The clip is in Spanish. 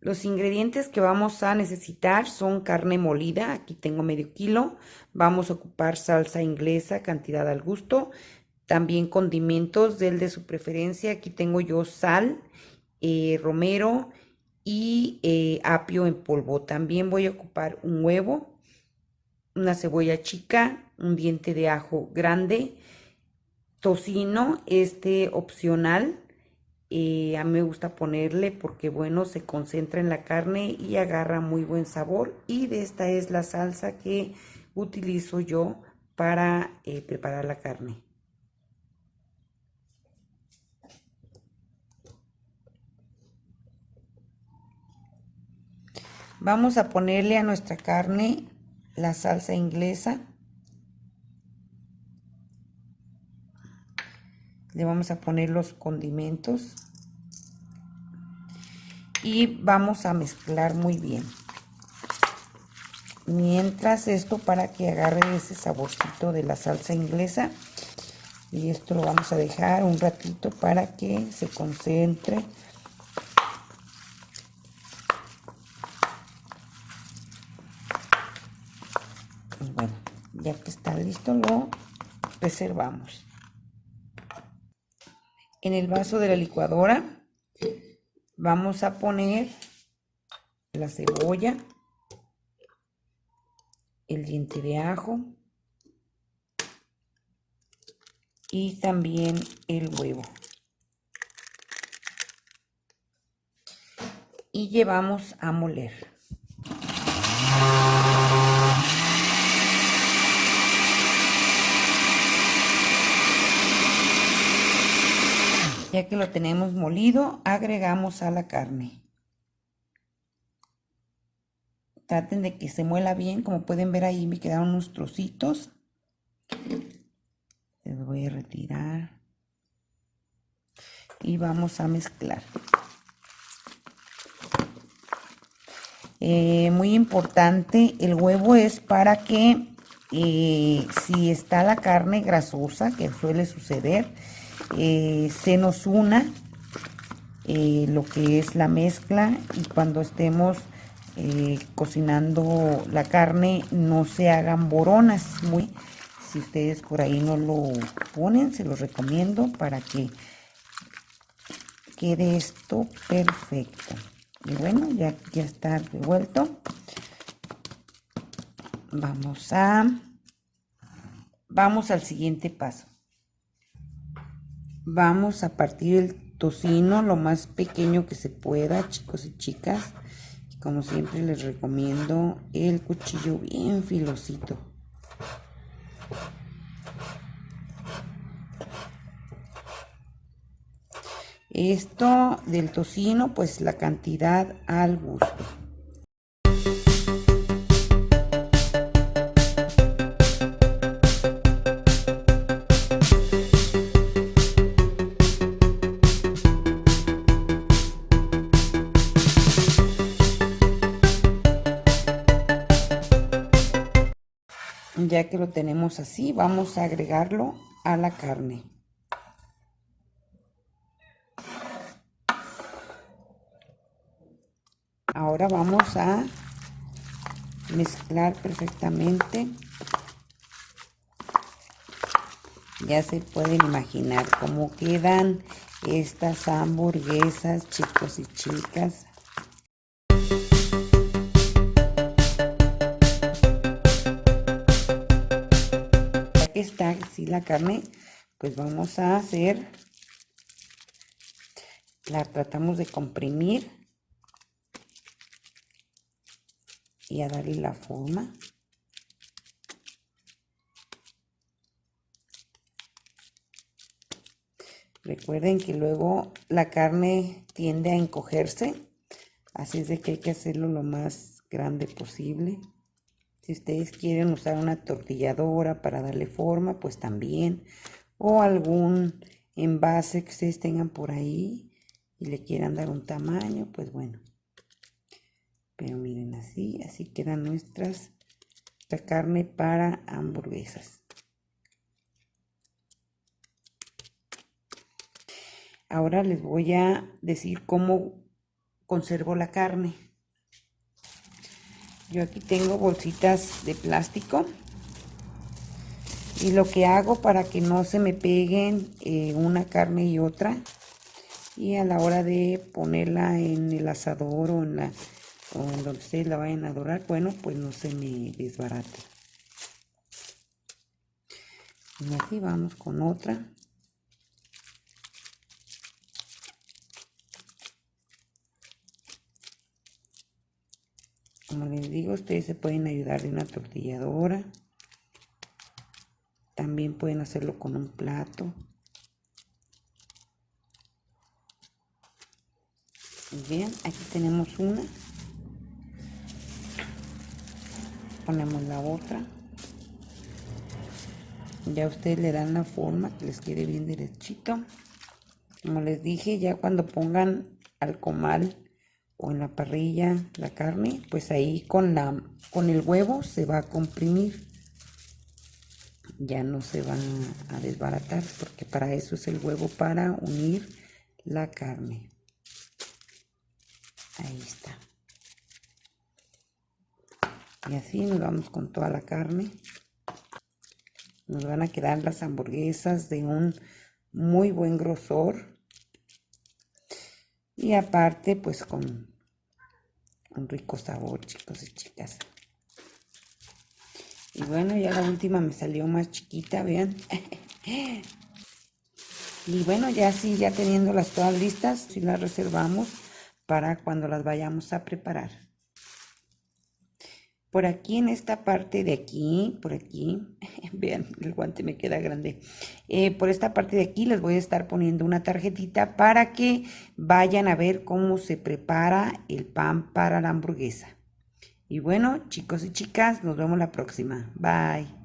Los ingredientes que vamos a necesitar son carne molida, aquí tengo medio kilo. Vamos a ocupar salsa inglesa, cantidad al gusto. También condimentos del de su preferencia, aquí tengo yo sal, romero y apio en polvo. También voy a ocupar un huevo, una cebolla chica, un diente de ajo grande, tocino, opcional. A mí me gusta ponerle porque bueno, se concentra en la carne y agarra muy buen sabor. Y de esta es la salsa que utilizo yo para preparar la carne. Vamos a ponerle a nuestra carne la salsa inglesa. Le vamos a poner los condimentos y vamos a mezclar muy bien. Mientras esto, para que agarre ese saborcito de la salsa inglesa, y esto lo vamos a dejar un ratito para que se concentre. Y bueno, ya que está listo, lo reservamos. En el vaso de la licuadora vamos a poner la cebolla, el diente de ajo y también el huevo. Y llevamos a moler. Ya que lo tenemos molido, agregamos a la carne. Traten de que se muela bien, como pueden ver ahí me quedaron unos trocitos. Les voy a retirar. Y vamos a mezclar. Muy importante, el huevo es para que si está la carne grasosa, que suele suceder, se nos una lo que es la mezcla, y cuando estemos cocinando la carne no se hagan boronas. Si ustedes por ahí no lo ponen, se los recomiendo para que quede esto perfecto. Y bueno, ya está revuelto. Vamos al siguiente paso. Vamos a partir el tocino lo más pequeño que se pueda, chicos y chicas. Y como siempre les recomiendo el cuchillo bien filosito. Esto del tocino, pues la cantidad al gusto. Ya que lo tenemos así, vamos a agregarlo a la carne. Ahora vamos a mezclar perfectamente. Ya se pueden imaginar cómo quedan estas hamburguesas, chicos y chicas. Ya que está así la carne, pues vamos a hacer, la tratamos de comprimir y a darle la forma. Recuerden que luego la carne tiende a encogerse, así es de que hay que hacerlo lo más grande posible. Si ustedes quieren usar una tortilladora para darle forma, pues también, o algún envase que ustedes tengan por ahí y le quieran dar un tamaño, pues bueno. Pero miren, así queda nuestra carne para hamburguesas. Ahora les voy a decir cómo conservo la carne. Yo aquí tengo bolsitas de plástico y lo que hago para que no se me peguen una carne y otra, y a la hora de ponerla en el asador o en donde ustedes la vayan a dorar, bueno, pues no se me desbarate. Y así vamos con otra. Como les digo, ustedes se pueden ayudar de una tortilladora. También pueden hacerlo con un plato. Bien, aquí tenemos una. Ponemos la otra. Ya ustedes le dan la forma que les quede bien derechito. Como les dije, ya cuando pongan al comal o en la parrilla la carne, pues ahí con el huevo se va a comprimir. Ya no se va a desbaratar, porque para eso es el huevo, para unir la carne. Ahí está. Y así nos vamos con toda la carne. Nos van a quedar las hamburguesas de un muy buen grosor. Y aparte, pues con un rico sabor, chicos y chicas. Y bueno, ya la última me salió más chiquita, vean. Y bueno, ya sí, ya teniéndolas todas listas, sí las reservamos para cuando las vayamos a preparar. Por aquí, en esta parte de aquí, por aquí, vean, el guante me queda grande. Por esta parte de aquí les voy a estar poniendo una tarjetita para que vayan a ver cómo se prepara el pan para la hamburguesa. Y bueno, chicos y chicas, nos vemos la próxima. Bye.